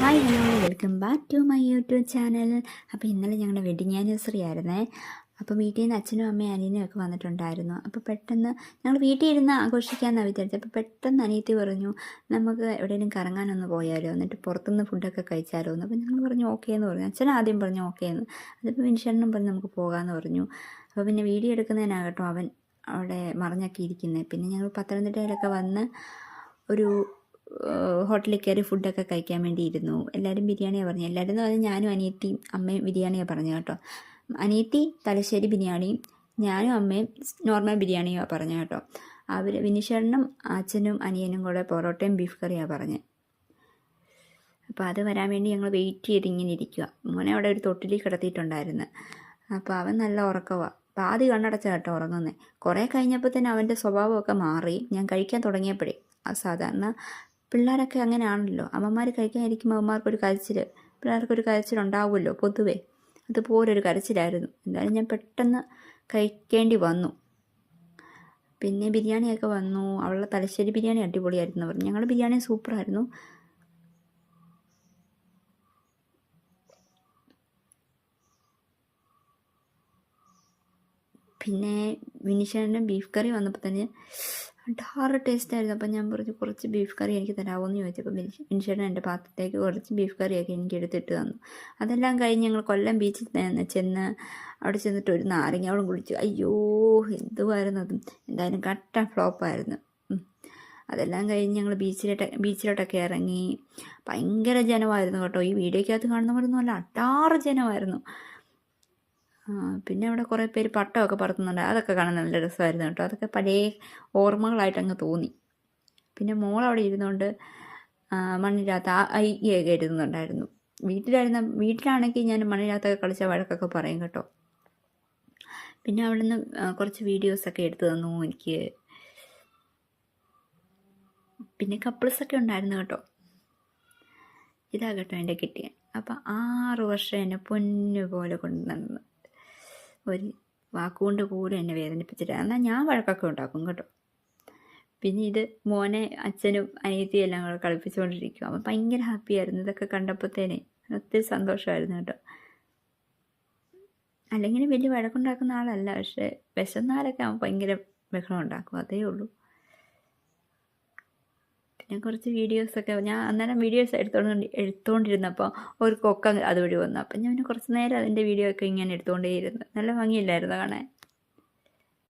Hi hello welcome back to my YouTube channel. അപ്പോൾ ഇന്നലെ ഞങ്ങളുടെ വെഡിങ് ആനിവേഴ്സറി ആയിരുന്നേ. അപ്പോൾ വീട്ടിൽ നിന്ന് അച്ഛനും അമ്മയും അനിയനും ഒക്കെ വന്നിട്ടുണ്ടായിരുന്നു. അപ്പോൾ പെട്ടെന്ന് ഞങ്ങൾ വീട്ടിൽ ഇരുന്ന് ആഘോഷിക്കാമെന്നാണ് വിചാരിച്ചത്. അപ്പോൾ പെട്ടെന്ന് അനിയത്തി പറഞ്ഞു, നമുക്ക് എവിടെയെങ്കിലും കറങ്ങാനൊന്ന് പോയാലോ, എന്നിട്ട് പുറത്തുനിന്ന് ഫുഡൊക്കെ കഴിച്ചാലോ എന്ന്. അപ്പോൾ ഞങ്ങൾ പറഞ്ഞു ഓക്കേ എന്ന് പറഞ്ഞു. അച്ഛൻ ആദ്യം പറഞ്ഞു ഓക്കേ എന്ന്. അതിപ്പോൾ വിൻഷേട്ടനും പറഞ്ഞു നമുക്ക് പോകാമെന്ന് പറഞ്ഞു. അപ്പോൾ പിന്നെ വീഡിയോ എടുക്കുന്നതിനാകട്ടോ അവൻ അവിടെ മറിഞ്ഞൊക്കെ ഇരിക്കുന്നത്. പിന്നെ ഞങ്ങൾ പത്തനംതിട്ടയിലൊക്കെ വന്ന് ഒരു ഹോട്ടലിൽ കയറി ഫുഡൊക്കെ കഴിക്കാൻ വേണ്ടി ഇരുന്നു. എല്ലാവരും ബിരിയാണിയാണ് പറഞ്ഞു. എല്ലാവരും എന്ന് പറഞ്ഞാൽ ഞാനും അനിയത്തിയും അമ്മയും ബിരിയാണിയാണ് പറഞ്ഞു കേട്ടോ. അനിയത്തി തലശ്ശേരി ബിരിയാണിയും ഞാനും അമ്മയും നോർമൽ ബിരിയാണിയാണ് പറഞ്ഞു കേട്ടോ. അവർ വിനിഷേട്ടനും അച്ഛനും അനിയനും കൂടെ പൊറോട്ടയും ബീഫ് കറിയാണ് പറഞ്ഞത്. അപ്പോൾ അത് വരാൻ വേണ്ടി ഞങ്ങൾ വെയിറ്റ് ചെയ്ത് ഇങ്ങനെ ഇരിക്കുക. മോനെ അവിടെ ഒരു തൊട്ടിലിൽ കിടത്തിയിട്ടുണ്ടായിരുന്നു. അപ്പോൾ അവൻ നല്ല ഉറക്കമാണ്. പാതി കണ്ണടച്ച കേട്ടോ ഉറങ്ങുന്നത്. കുറേ കഴിഞ്ഞപ്പോൾ തന്നെ അവൻ്റെ സ്വഭാവമൊക്കെ മാറി. ഞാൻ കഴിക്കാൻ തുടങ്ങിയപ്പോഴേ സാധാരണ പിള്ളേരൊക്കെ അങ്ങനെയാണല്ലോ, അമ്മമാർ കഴിക്കാൻ ഇരിക്കുമ്പോൾ അമ്മമാർക്കൊരു കരച്ചിൽ, പിള്ളേർക്കൊരു കരച്ചിലുണ്ടാവുമല്ലോ പൊതുവേ. അതുപോലൊരു കരച്ചിലായിരുന്നു. എന്തായാലും ഞാൻ പെട്ടെന്ന് കഴിക്കേണ്ടി വന്നു. പിന്നെ ബിരിയാണിയൊക്കെ വന്നു. അവളുടെ തലശ്ശേരി ബിരിയാണി അടിപൊളിയായിരുന്നു പറഞ്ഞു. ഞങ്ങളുടെ ബിരിയാണി സൂപ്പറായിരുന്നു. പിന്നെ വിനിഷേട്ടൻ്റെ ബീഫ് കറി വന്നപ്പോൾ തന്നെ ഡാറ് ടേസ്റ്റായിരുന്നു. അപ്പം ഞാൻ പറഞ്ഞു കുറച്ച് ബീഫ് കറി എനിക്ക് തരാമോ എന്ന് ചോദിച്ചപ്പോൾ വിനിഷേട്ടൻ എൻ്റെ പാത്രത്തേക്ക് കുറച്ച് ബീഫ് കറിയൊക്കെ എനിക്ക് എടുത്തിട്ട് തന്നു. അതെല്ലാം കഴിഞ്ഞ് ഞങ്ങൾ കൊല്ലം ബീച്ചിൽ ചെന്ന് അവിടെ ചെന്നിട്ട് ഒരു നാരങ്ങയോളം കുടിച്ചു. അയ്യോ എന്തുമായിരുന്നു അതും. എന്തായാലും കട്ട ഫ്ലോപ്പായിരുന്നു. അതെല്ലാം കഴിഞ്ഞ് ഞങ്ങൾ ബീച്ചിലോട്ടൊക്കെ ഇറങ്ങി. ഭയങ്കര ജനമായിരുന്നു കേട്ടോ. ഈ വീഡിയോയ്ക്കകത്ത് കാണുന്ന പോലെ ഒന്നുമല്ല, അട്ടാറ് ജനമായിരുന്നു. പിന്നെ അവിടെ കുറേ പേര് പട്ടമൊക്കെ പറത്തുന്നുണ്ട്. അതൊക്കെ കാണാൻ നല്ല രസമായിരുന്നു കേട്ടോ. അതൊക്കെ പഴയ ഓർമ്മകളായിട്ട് അങ്ങ് തോന്നി. പിന്നെ മോളവിടെ ഇരുന്നുകൊണ്ട് മണ്ണിനകത്ത് ഐയൊക്കെ ഇരുന്നുണ്ടായിരുന്നു. വീട്ടിലാണെങ്കിൽ ഞാൻ മണ്ണിനകത്തൊക്കെ കളിച്ച വഴക്കൊക്കെ പറയും കേട്ടോ. പിന്നെ അവിടെ നിന്ന് കുറച്ച് വീഡിയോസൊക്കെ എടുത്തു തന്നു എനിക്ക്. പിന്നെ കപ്പിൾസൊക്കെ ഉണ്ടായിരുന്നു കേട്ടോ. ഇതാ കേട്ടോ എൻ്റെ കിട്ടിയ. അപ്പം 6 വർഷം എന്നെ പൊന്നു പോലെ കൊണ്ട് നടന്നു. ഒരു വാക്കുകൊണ്ട് പോലും എന്നെ വേദനിപ്പിച്ചിട്ട്. എന്നാൽ ഞാൻ വഴക്കൊക്കെ ഉണ്ടാക്കും കേട്ടോ. പിന്നെ ഇത് മോനെ അച്ഛനും അനിയത്തിയും എല്ലാം കൂടെ കളിപ്പിച്ചുകൊണ്ടിരിക്കും. അവൻ ഭയങ്കര ഹാപ്പിയായിരുന്നു. ഇതൊക്കെ കണ്ടപ്പോഴത്തേനെ ഒത്തിരി സന്തോഷമായിരുന്നു കേട്ടോ. അല്ലെങ്കിൽ വലിയ വഴക്കുണ്ടാക്കുന്ന ആളല്ല, പക്ഷേ വിശന്നാലൊക്കെ അവൻ ഭയങ്കര ബഹളം ഉണ്ടാക്കും, അതേ ഉള്ളൂ. പിന്നെ കുറച്ച് വീഡിയോസൊക്കെ ഞാൻ അന്നേരം വീഡിയോസ് എടുത്തുകൊണ്ടിരുന്നപ്പോൾ ഒരു കൊക്ക അതുവഴി വന്നു. അപ്പം ഞാൻ കുറച്ച് നേരം അതിൻ്റെ വീഡിയോ ഒക്കെ ഇങ്ങനെ എടുത്തുകൊണ്ടേയിരുന്നു. നല്ല ഭംഗിയില്ലായിരുന്നു കാണാൻ.